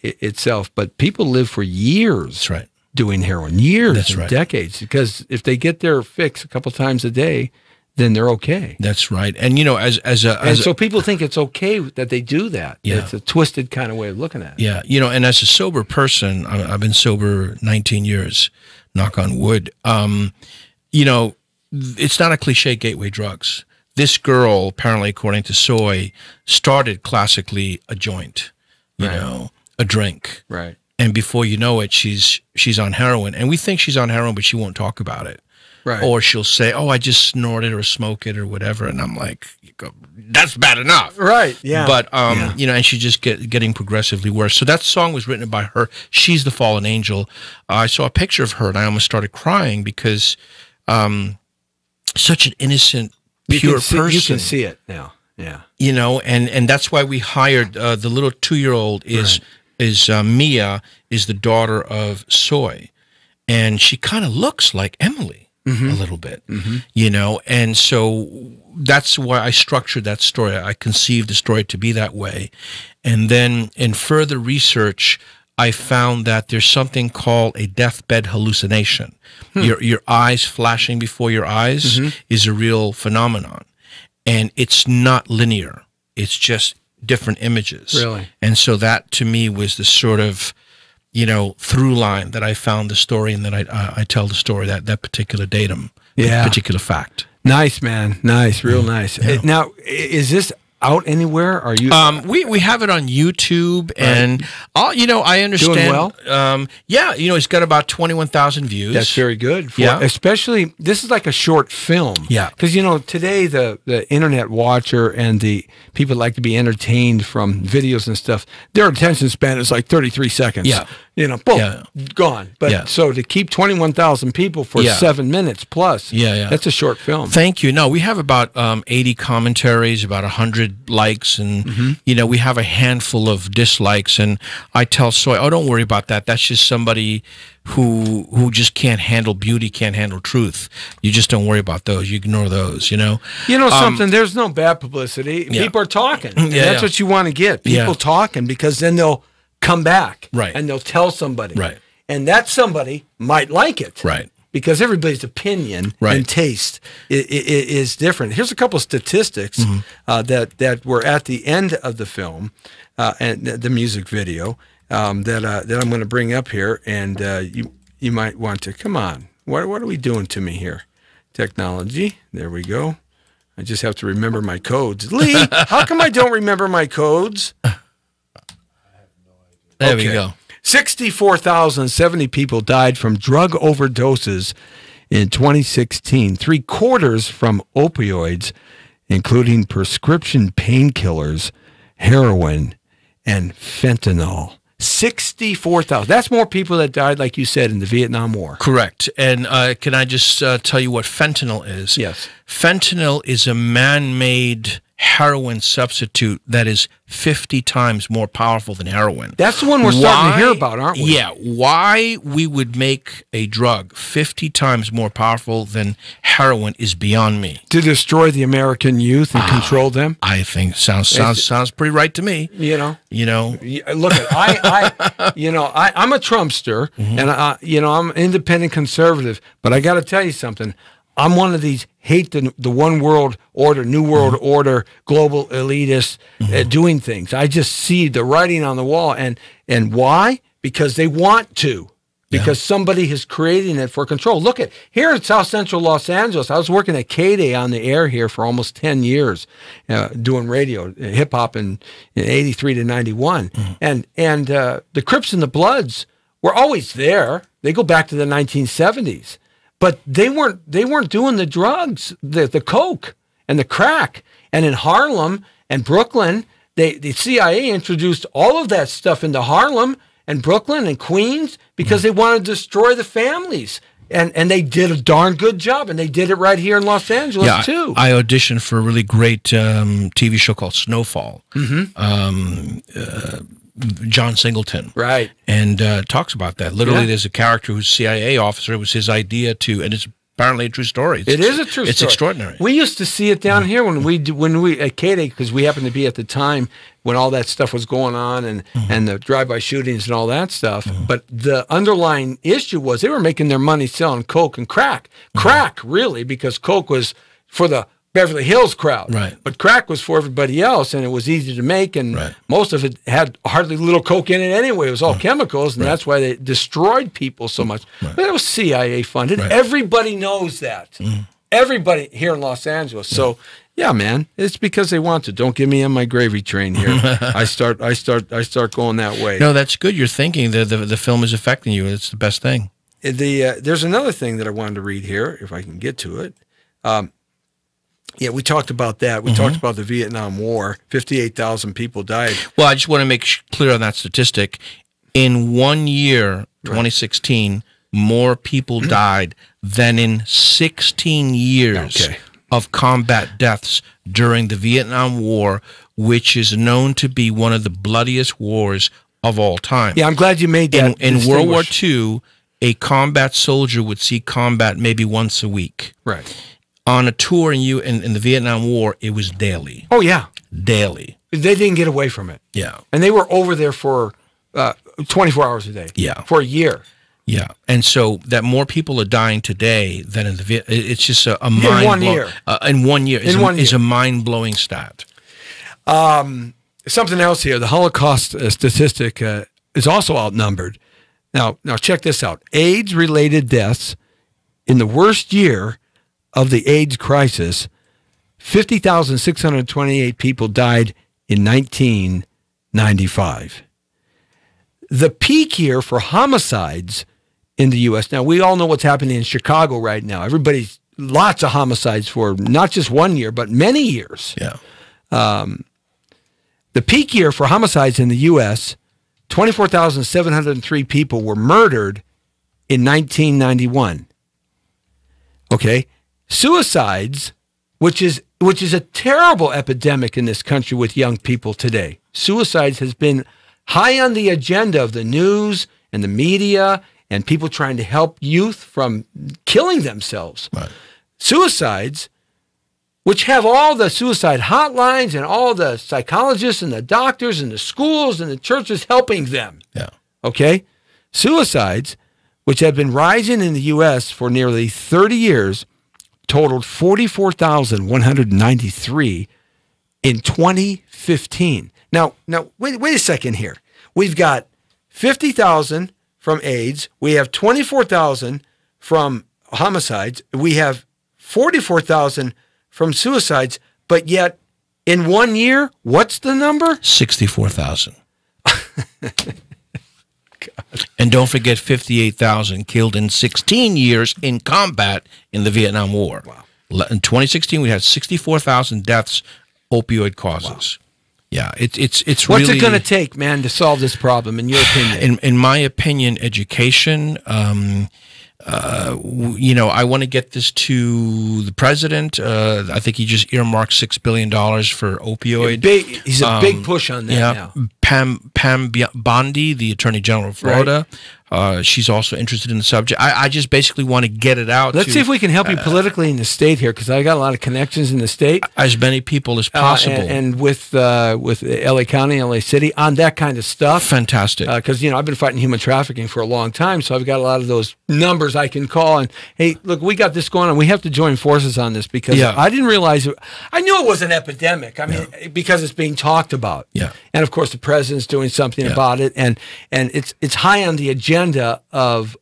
itself. But people live for years doing heroin, years and decades, because if they get their fix a couple times a day, then they're okay. That's right. And you know, so people think it's okay that they do that. Yeah. It's a twisted kind of way of looking at it. Yeah, you know, and as a sober person, I've been sober 19 years, knock on wood. You know, it's not a cliche gateway drugs. This girl, apparently, according to Soy, started classically a joint, you know, a drink. Right. And before you know it, she's on heroin. And we think she's on heroin, but she won't talk about it. Right. Or she'll say, "Oh, I just snort it or smoke it or whatever," and I'm like, "That's bad enough." Right. Yeah. But you know, and she's just getting progressively worse. So that song was written by her. She's the fallen angel. I saw a picture of her, and I almost started crying because such an innocent, pure person. You can see it now. Yeah. You know, and that's why we hired the little 2-year-old is Mia, is the daughter of Soy, and she kind of looks like Emily. A little bit, you know, and so that's why I structured that story. I conceived the story to be that way. And then in further research, I found that there's something called a deathbed hallucination. Your eyes flashing before your eyes is a real phenomenon. And it's not linear. It's just different images. Really? And so that to me was the sort of, you know, through line that I found the story, and then I tell the story, that particular datum, particular fact. Nice, man. Nice, real nice. Yeah. Now, is this out anywhere? Are you? We have it on YouTube, and you know, I understand. Doing well? Yeah, you know, it's got about 21,000 views. That's very good. Yeah. Especially, this is like a short film. Yeah. Because, you know, today the internet watcher and the people like to be entertained from videos and stuff, their attention span is like 33 seconds. Yeah. You know, boom, gone. But so to keep 21,000 people for 7 minutes plus, that's a short film. Thank you. No, we have about 80 commentaries, about 100 likes, and you know, we have a handful of dislikes. And I tell Soy, "Oh, don't worry about that. That's just somebody who just can't handle beauty, can't handle truth. You just don't worry about those. You ignore those. You know." You know something? There's no bad publicity. People are talking. And that's what you want to get. People talking, because then they'll come back, and they'll tell somebody, and that somebody might like it, because everybody's opinion and taste is different. Here's a couple of statistics that were at the end of the film and the music video that I'm going to bring up here, and you might want to come on. What are we doing to me here? Technology. There we go. I just have to remember my codes. Lee, how come I don't remember my codes? There we go. 64,070 people died from drug overdoses in 2016, 3/4 from opioids, including prescription painkillers, heroin, and fentanyl. 64,000. That's more people that died, like you said, in the Vietnam War. Correct. And can I just tell you what fentanyl is? Yes. Fentanyl is a man-made heroin substitute that is 50 times more powerful than heroin. That's the one we're starting to hear about, aren't we? Yeah. Why we would make a drug 50 times more powerful than heroin is beyond me. To destroy the American youth and control them? I think sounds pretty right to me. You know? Look, I'm a Trumpster, and I'm an independent conservative. But I got to tell you something. I'm one of these hate the one world order, new world order, global elitists doing things. I just see the writing on the wall, and why? Because they want to. Because somebody is creating it for control. Look at here in South Central Los Angeles. I was working at K-Day on the air here for almost 10 years, doing radio, hip hop in 83 to 91. And the Crips and the Bloods were always there. They go back to the 1970s, but they weren't doing the drugs, the coke and the crack. And in Harlem and Brooklyn, the CIA introduced all of that stuff into Harlem and Brooklyn and Queens because they wanted to destroy the families. And they did a darn good job, and they did it right here in Los Angeles, too. I auditioned for a really great TV show called Snowfall. John Singleton. Right. And talks about that. Literally, there's a character who's a CIA officer. It was his idea to, and it's apparently a true story. It is a true story. It's extraordinary. We used to see it down here when we at K-Day, because we happened to be at the time when all that stuff was going on and the drive-by shootings and all that stuff. But the underlying issue was they were making their money selling coke and crack. Crack, really, because coke was for the Beverly Hills crowd. Right. But crack was for everybody else, and it was easy to make, and most of it had hardly little coke in it anyway. It was all chemicals, and that's why they destroyed people so much. But it was CIA funded. Everybody knows that. Everybody here in Los Angeles. So, yeah, man, it's because they want to. Don't get me on my gravy train here. I start going that way. No, that's good. You're thinking the film is affecting you. It's the best thing. There's another thing that I wanted to read here, if I can get to it. Yeah, we talked about that. We talked about the Vietnam War. 58,000 people died. Well, I just want to make clear on that statistic. In 1 year, 2016, more people died than in 16 years of combat deaths during the Vietnam War, which is known to be one of the bloodiest wars of all time. Yeah, I'm glad you made that. In World War II, a combat soldier would see combat maybe once a week. Right. On a tour in the Vietnam War, it was daily. Oh, yeah. Daily. They didn't get away from it. Yeah. And they were over there for 24 hours a day. Yeah. For a year. Yeah. And so that more people are dying today than in the Vietnam. It's just a mind. In 1 year. In 1 year. Is a mind-blowing stat. Something else here. The Holocaust statistic is also outnumbered. Now check this out. AIDS-related deaths in the worst year of the AIDS crisis, 50,628 people died in 1995. The peak year for homicides in the U.S. Now, we all know what's happening in Chicago right now. Lots of homicides for not just 1 year, but many years. Yeah. The peak year for homicides in the U.S., 24,703 people were murdered in 1991. Okay? Suicides, which is a terrible epidemic in this country with young people today. Suicides has been high on the agenda of the news and the media and people trying to help youth from killing themselves. Right. Suicides, which have all the suicide hotlines and all the psychologists and the doctors and the schools and the churches helping them. Yeah. Okay? Suicides, which have been rising in the U.S. for nearly 30 years, totaled 44,193 in 2015. Now, wait a second here. We've got 50,000 from AIDS. We have 24,000 from homicides. We have 44,000 from suicides. But yet, in 1 year, what's the number? 64,000. And don't forget 58,000 killed in 16 years in combat in the Vietnam War. Wow. In 2016, we had 64,000 deaths, opioid causes. Wow. Yeah, it's What's really, it going to take, man, to solve this problem, in your opinion? In my opinion, education, I want to get this to the president. I think he just earmarked $6 billion for opioid. He's a big push on that now. Pam Bondi, the Attorney General of Florida, she's also interested in the subject. I just basically want to get it out. Let's see if we can help you politically in the state here, because I got a lot of connections in the state. As many people as possible. And with LA County, LA City, on that kind of stuff. Fantastic. Because, I've been fighting human trafficking for a long time, so I've got a lot of those numbers I can call. And, hey, look, we got this going on. We have to join forces on this, because I didn't realize it. I knew it was an epidemic. I mean, because it's being talked about. Yeah. And, of course, the president's doing something about it. And it's high on the agenda of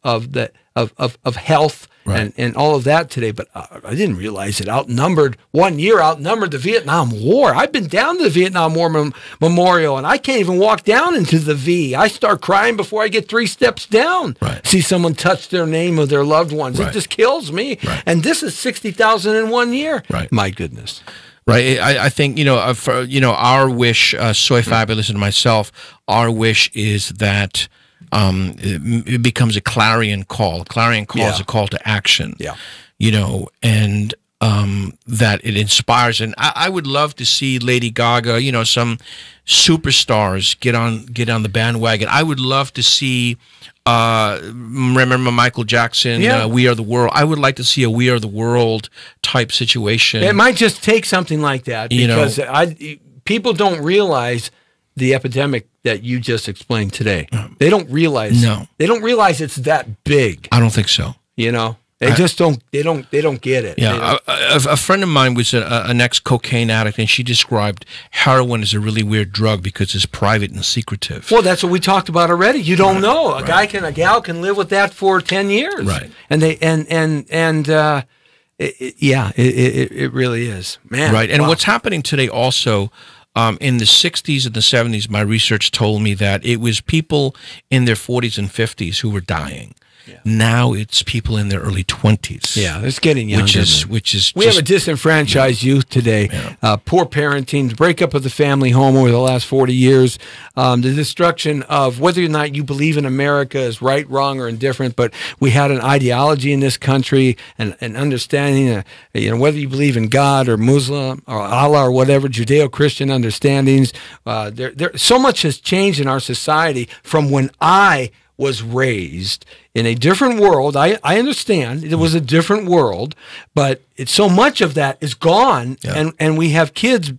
health and all of that today, but I didn't realize it outnumbered the Vietnam War. I've been down to the Vietnam War Memorial, and I can't even walk down into the V. I start crying before I get 3 steps down. Right. See someone touch their name of their loved ones. It just kills me. Right. And this is 60,000 in 1 year. Right. My goodness. Right. I think, our wish, Soy Fabulous and myself, our wish is that it becomes a clarion call. A clarion call is a call to action. Yeah. And that it inspires. And I would love to see Lady Gaga, some superstars get on the bandwagon. I would love to see remember Michael Jackson, We Are the World. I would like to see a We Are the World type situation. It might just take something like that, because people don't realize the epidemic that you just explained today. They don't realize. No. They don't realize it's that big. I don't think so. They just don't. They don't get it. Yeah, a friend of mine was an ex-cocaine addict, and she described heroin as a really weird drug because it's private and secretive. Well, that's what we talked about already. You don't know. A gal can live with that for 10 years. Right. And it really is, man. Right. And what's happening today also. In the 60s and the 70s, my research told me that it was people in their 40s and 50s who were dying. Yeah. Now it's people in their early 20s. Yeah, it's getting younger. Which is we have a disenfranchised youth today. Yeah. Poor parenting, the breakup of the family home over the last 40 years, the destruction of whether or not you believe in America is right, wrong, or indifferent. But we had an ideology in this country and an understanding, whether you believe in God or Muslim or Allah or whatever, Judeo-Christian understandings. So much has changed in our society from when I was raised in a different world. I understand it was a different world, but so much of that is gone, and we have kids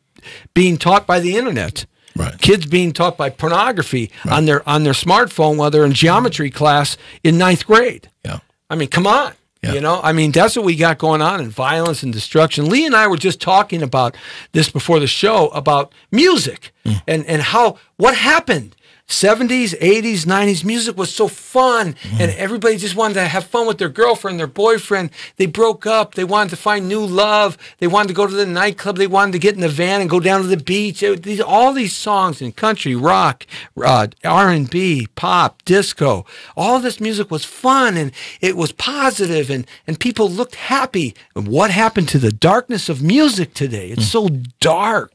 being taught by the internet. Right. Kids being taught by pornography on their smartphone while they're in geometry class in 9th grade. Yeah. I mean, come on. Yeah. That's what we got going on in violence and destruction. Lee and I were just talking about this before the show about music and what happened. 70s, 80s, 90s music was so fun, and everybody just wanted to have fun with their girlfriend, their boyfriend. They broke up. They wanted to find new love. They wanted to go to the nightclub. They wanted to get in the van and go down to the beach. All these songs in country, rock, R&B, pop, disco, all this music was fun, and it was positive, and people looked happy. And what happened to the darkness of music today? It's so dark.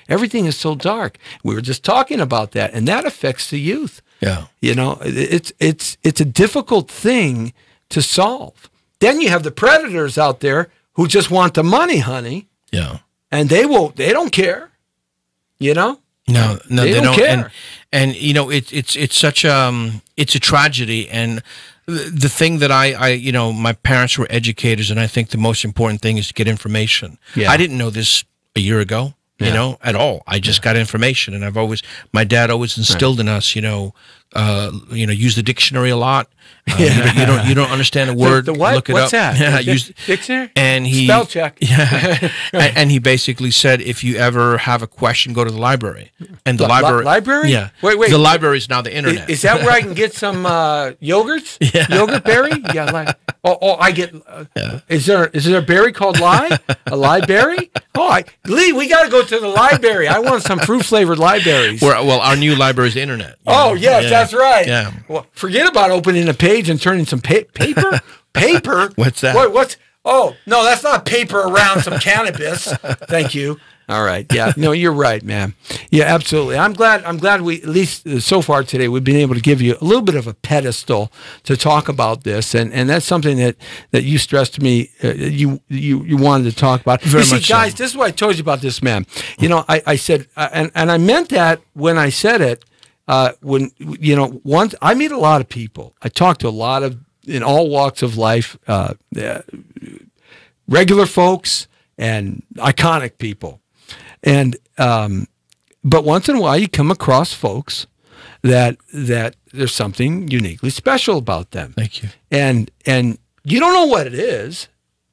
Everything is so dark. We were just talking about that, and that affects the youth. Yeah. It's a difficult thing to solve. Then you have the predators out there who just want the money, honey. Yeah. And they don't care. No, they don't care. And it's such it's a tragedy. And the thing that my parents were educators, and I think the most important thing is to get information. Yeah. I didn't know this a year ago. At all. I just got information, and my dad always instilled in us, use the dictionary a lot. You don't understand a word. The what? Look it What's up. that? Dictionary? And spell check. Yeah. And he basically said, if you ever have a question, go to the library. And the library. Library? Yeah. Wait. The library is now the internet. Is that where I can get some yogurts? Yeah. Yogurt berry? Yeah. I get. Is there a berry called lye? A lye berry? Lee, we got to go to the library. I want some fruit flavored libraries. Well, our new library is the internet. Yes, that's right. Yeah. Well, forget about opening a page and turning some paper. Paper? What's that? What's? Oh no, that's not paper around some cannabis. Thank you. All right. Yeah. No, you're right, man. Yeah, absolutely. I'm glad we, at least so far today, we've been able to give you a little bit of a pedestal to talk about this, and that's something that you stressed to me. You wanted to talk about. Very you see, much so. guys, this is what I told you about this man. You know, I said, and I meant that when I said it. When once I meet a lot of people, I talk to a lot of in all walks of life, regular folks and iconic people. And but once in a while, you come across folks that there's something uniquely special about them. Thank you. And you don't know what it is.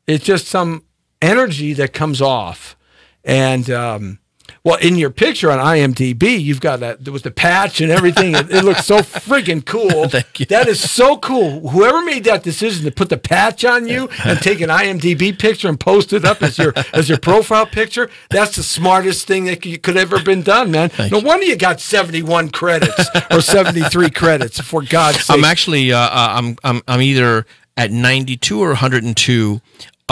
It's just some energy that comes off. And well, in your picture on IMDb, you've got that. There was the patch and everything. It looks so freaking cool. Thank you. That is so cool. Whoever made that decision to put the patch on you and take an IMDb picture and post it up as your profile picture, that's the smartest thing that could ever been done, man. No wonder you got 71 credits or 73 credits. For God's sake. I'm actually I'm either at 92 or 102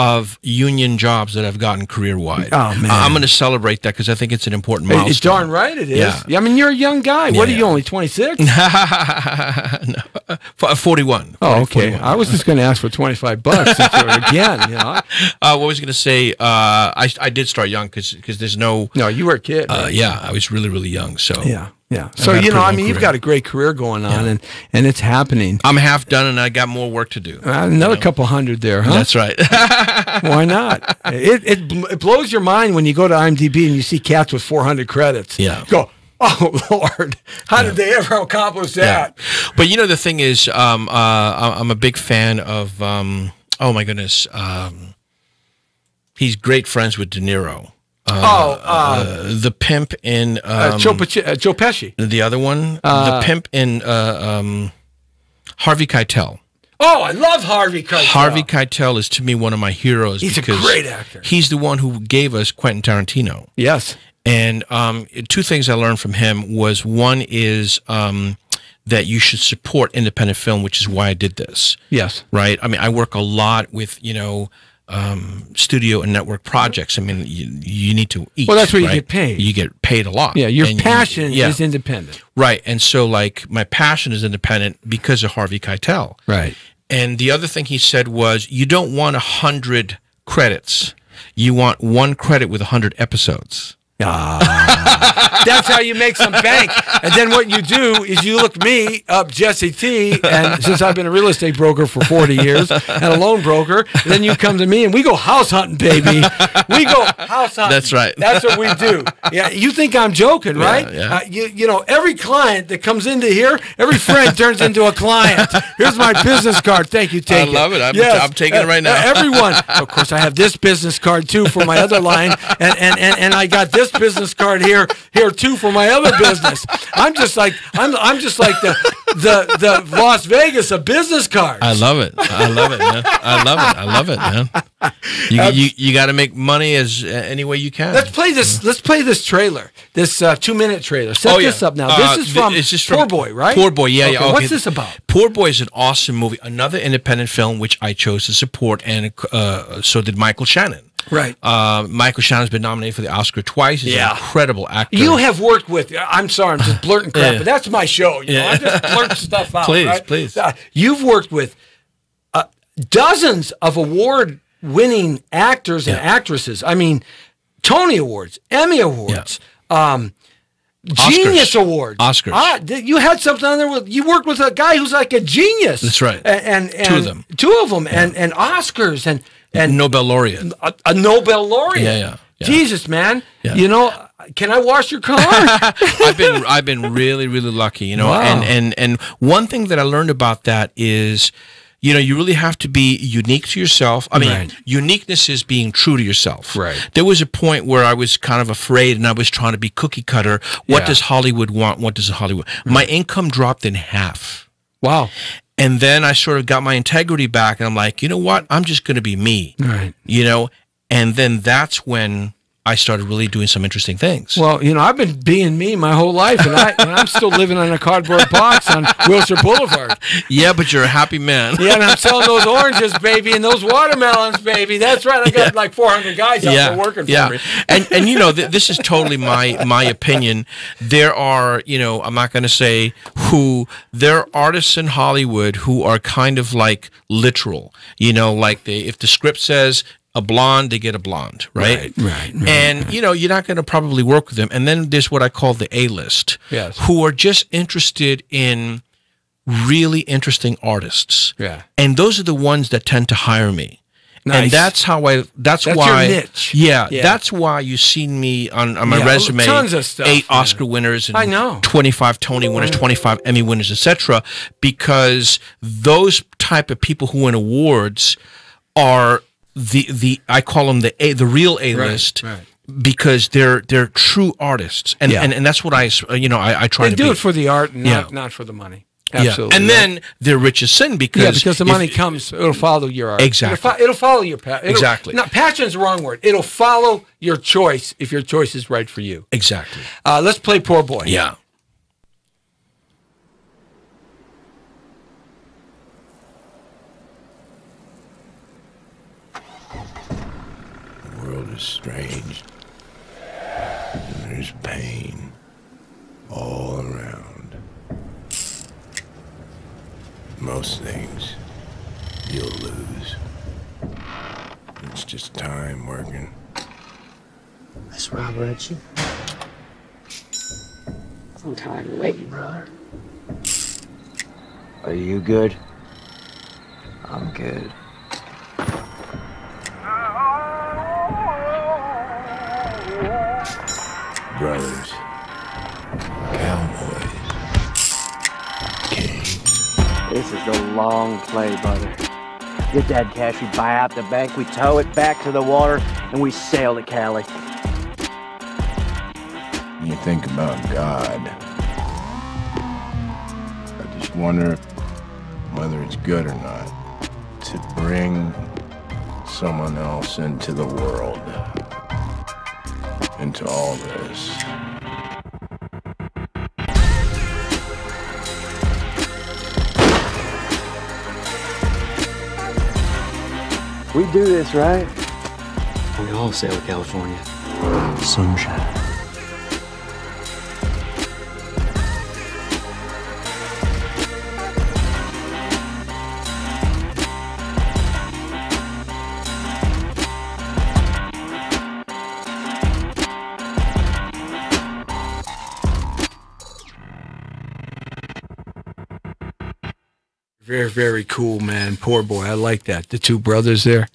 of union jobs that I've gotten career-wide. Oh, man. I'm going to celebrate that because I think it's an important milestone. It's darn right it is. Yeah. I mean, you're a young guy. What are you, only 26? No, 41. Oh, okay. 41. I was just going to ask for $25 since you're again, you know. What was I going to say? I did start young because there's no... No, you were a kid. Right? Yeah, I was really, really young. So Yeah. So, had a you know, pretty I long mean, you've career. got a great career going on, and it's happening. I'm half done and I got more work to do. Another couple hundred there, huh? That's right. Why not? It blows your mind when you go to IMDb and you see cats with 400 credits. Yeah. You go, oh, Lord, how did they ever accomplish that? But you know, the thing is, I'm a big fan of, oh my goodness, he's great friends with De Niro. The pimp in Joe Pesci. the other one, the pimp in Harvey Keitel. Oh, I love Harvey Keitel. Harvey Keitel is to me one of my heroes. He's a because great actor. He's the one who gave us Quentin Tarantino. Yes. And two things I learned from him was one is that you should support independent film, which is why I did this. Yes. Right. I mean, I work a lot with studio and network projects. I mean, you need to eat. Well, that's where you right? get paid. You get paid a lot. Yeah, your And passion yeah. is independent. Right. And so, like, my passion is independent because of Harvey Keitel. Right. And the other thing he said was, you don't want 100 credits. You want 1 credit with 100 episodes. That's how you make some bank. And then what you do is you look me up, Jesse T, and since I've been a real estate broker for 40 years and a loan broker, then you come to me and we go house hunting, baby. We go house hunting. That's right. That's what we do. Yeah, you think I'm joking, right? Yeah. You know, every client that comes into here, every friend turns into a client. Here's my business card. Thank you. Take I love it. I'm taking it right now. Everyone. Of course, I have this business card too for my other line, and I got this business card here too for my other business. I'm just like the Las Vegas of business cards. I love it. I love it, man. I love it, man. You got to make money as any way you can. Let's play this. Let's play this trailer. This 2-minute trailer. Set this up now. This is from Poor Boy, right? Poor Boy. Yeah, yeah. Okay. What's this about? Poor Boy is an awesome movie. Another independent film which I chose to support, and so did Michael Shannon. Right. Michael Shannon's been nominated for the Oscar twice. He's an incredible actor. You have worked with. I'm sorry, I'm just blurting crap, but that's my show. You know, I just blurt stuff out. Please, right? please. You've worked with dozens of award-winning actors and actresses. I mean, Tony Awards, Emmy Awards, Genius Awards, Oscars. You had something on there with. You worked with a guy who's like a genius. That's right. And two of them, and Oscars and Nobel laureate. A Nobel laureate. Yeah. Jesus, man. Yeah. You know, can I wash your car? I've been really, really lucky, you know. Wow. And one thing that I learned about that is, you know, you really have to be unique to yourself. I mean, uniqueness is being true to yourself. Right. There was a point where I was kind of afraid and I was trying to be cookie cutter. What does Hollywood want? What does Hollywood? My income dropped in half. Wow. And then I sort of got my integrity back and I'm like, you know what? I'm just going to be me. Right. You know, and then that's when I started really doing some interesting things. Well, you know, I've been being me my whole life, and I'm still living in a cardboard box on Wilshire Boulevard. Yeah, but you're a happy man. Yeah, and I'm selling those oranges, baby, and those watermelons, baby. That's right. I got like 400 guys out there working for me. And you know, this is totally my opinion. There are, you know, I'm not going to say who, there are artists in Hollywood who are kind of like literal. You know, like if the script says a blonde, they get a blonde, right? Right. And, you know, you're not going to probably work with them. And then there's what I call the A-list, who are just interested in really interesting artists. Yeah. And those are the ones that tend to hire me. Nice. And that's why your niche. Yeah, that's why you've seen me on my resume. Tons of stuff. 8 Oscar winners and I know. 25 Tony winners, 25 Emmy winners, etc. Because those type of people who win awards are I call them the real A-list. Right. Because they're true artists. And that's what I try to do be. it for the art and not for the money. Absolutely. Yeah. And then they're rich as sin because the money comes, it'll follow your art. Exactly. It'll follow your passion. Exactly. Not passion's the wrong word. It'll follow your choice if your choice is right for you. Exactly. Let's play Poor Boy. Yeah. The world is strange. And there's pain all around. Most things you'll lose. It's just time working. That's Robert Ritchie. I'm tired of waiting, brother. Are you good? I'm good. Brothers, cowboys, kings. This is the long play, brother. Get that cash, we buy out the bank, we tow it back to the water, and we sail to Cali. You think about God. I just wonder whether it's good or not to bring someone else into the world, into all this. We do this, right? We all sail to California. Sunshine. Very, very cool, man. Poor Boy. I like that. The two brothers there.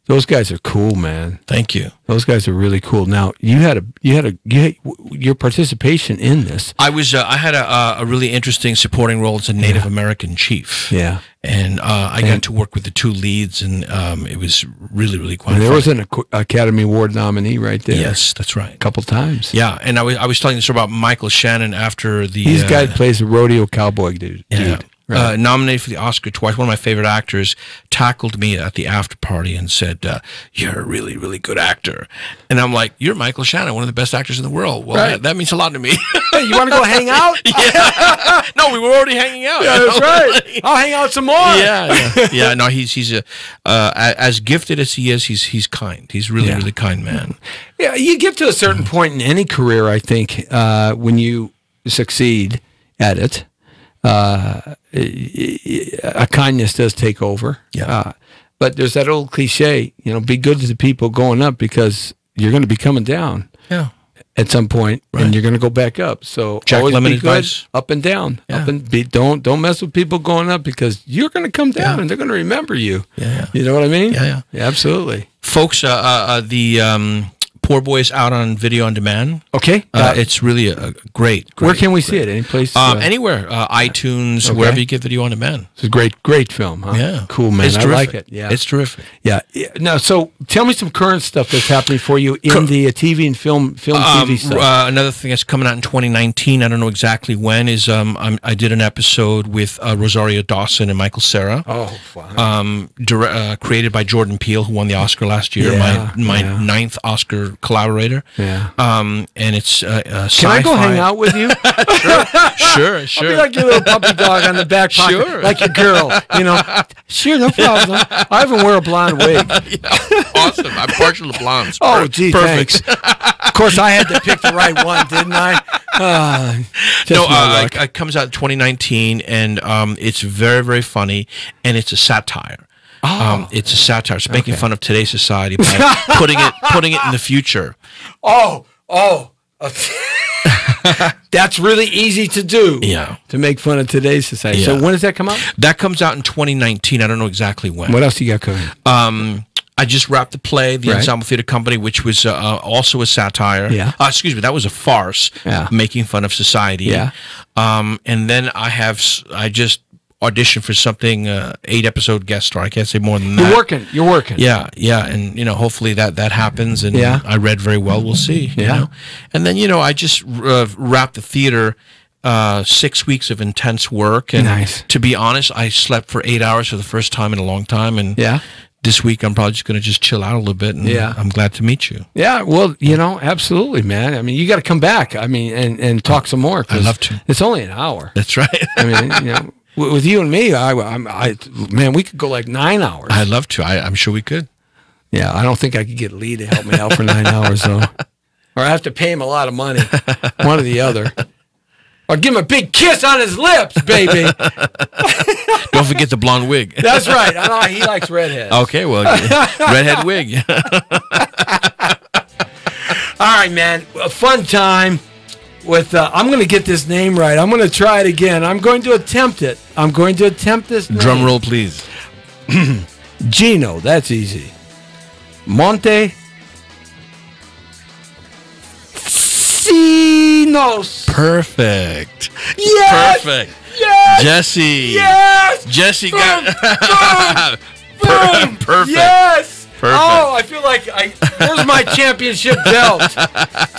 Those guys are cool, man. Thank you. Those guys are really cool. Now, you had your participation in this. I had a really interesting supporting role as a Native American chief. Yeah. And I got to work with the two leads, and it was really, really quite fun. There was an Academy Award nominee right there. Yes, that's right. A couple times. Yeah, and I was telling the story about Michael Shannon after the... This guy plays a rodeo cowboy dude. Yeah. Right. Nominated for the Oscar twice. One of my favorite actors tackled me at the after party and said, "You're a really, really good actor." And I'm like, "You're Michael Shannon, one of the best actors in the world." Well, right. that means a lot to me. Hey, you want to go hang out? Yeah. No, we were already hanging out. Yeah, that's right. I'll hang out some more. Yeah. No, he's as gifted as he is. He's kind. He's really, really kind man. Yeah, you get to a certain point in any career, I think, when you succeed at it. A kindness does take over. Yeah. But there's that old cliche, be good to the people going up because you're going to be coming down. Yeah. At some point, and you're going to go back up. So Jack always Lemmon be good, advice. up and down. Yeah. Up and don't mess with people going up because you're going to come down and they're going to remember you. Yeah. You know what I mean? Yeah. Absolutely. Folks, the Poor Boy is out on video on demand. Okay. It's really a great. Where can we see it? Any place? Anywhere. iTunes, wherever you get video on demand. It's a great film, huh? Yeah. Cool, man. It's I terrific. like it. Yeah. It's terrific. Yeah. Now, so tell me some current stuff that's happening for you in the TV and film TV stuff. Another thing that's coming out in 2019, I don't know exactly when, is I did an episode with Rosario Dawson and Michael Cera. Oh, wow. Created by Jordan Peele, who won the Oscar last year. Yeah, my ninth Oscar collaborator. Yeah. And it's Can I go hang out with you? Sure. I'll be like your little puppy dog on the back pocket, Sure. like your girl. You know, sure, no problem. I even wear a blonde wig. Awesome. I'm partial to blondes. Oh, gee, Perfect. thanks. Of course, I had to pick the right one, didn't I? No, it comes out in 2019, and it's very, very funny, and it's a satire. It's a satire. It's making fun of today's society by putting it in the future. That's really easy to do. Yeah. To make fun of today's society. Yeah. So when does that come out? That comes out in 2019. I don't know exactly when. What else you got coming? I just wrapped the play, The Right. Ensemble Theater Company, which was also a satire. Yeah. Excuse me, that was a farce, Yeah. making fun of society. Yeah. And then I just auditioned for something, 8-episode guest star. I can't say more than that. You're working. Yeah, and hopefully that happens. And Yeah. I read very well. We'll see. You know? And then I just wrapped the theater. 6 weeks of intense work, and Nice. to be honest, I slept for 8 hours for the first time in a long time. And this week I'm probably just going to just chill out a little bit. And I'm glad to meet you. Yeah, well, absolutely, man. I mean, you got to come back. I mean, and talk some more. 'cause I'd love to. It's only an hour. That's right. I mean, with you and me, man, we could go like 9 hours. I'd love to. I'm sure we could. Yeah, I don't think I could get Lee to help me out for 9 hours, though. Or I have to pay him a lot of money. One or the other. Or give him a big kiss on his lips, baby. Don't forget the blonde wig. That's right. I know he likes redheads. Okay, well, redhead wig. All right, man. A fun time with, I'm going to get this name right. I'm going to try it again. I'm going to attempt it. I'm going to attempt this name. Drum roll, please. Gino, that's easy. Monte Sinos. Perfect. Yes! Perfect. Yes! Jesse. Yes! Jesse Boom! got Boom! Perfect. Yes! Perfect. Oh, I feel like there's my championship belt.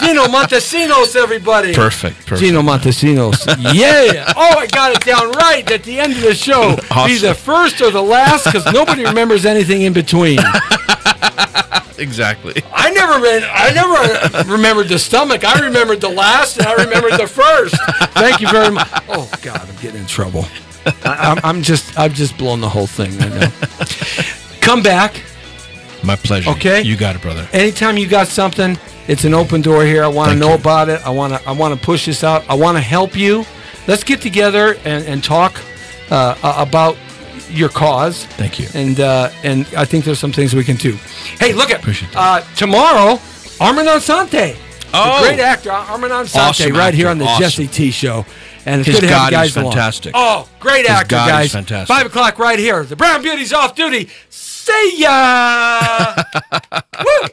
Gino Montesinos, everybody. Perfect. Gino Montesinos. Yeah. Oh, I got it down right at the end of the show. Awesome. Be the first or the last because nobody remembers anything in between. Exactly. I never remembered the stomach. I remembered the last, and I remembered the first. Thank you very much. Oh God, I'm getting in trouble. I've just blown the whole thing. I know. Come back. My pleasure. Okay. You got it, brother. Anytime you got something, it's an open door here. I want to know about it. I want to push this out. I want to help you. Let's get together and talk about your cause. Thank you. And I think there's some things we can do. Hey, look at tomorrow, Armin Ansante. Oh, the great actor Armin Ansante, awesome right here actor. on the Awesome. Jesse T Show. And it's His good to have you God is guys along. fantastic. Oh, great His actor, God is guys. fantastic. 5 o'clock right here. The Brown Beauty's off duty. See ya. Woo!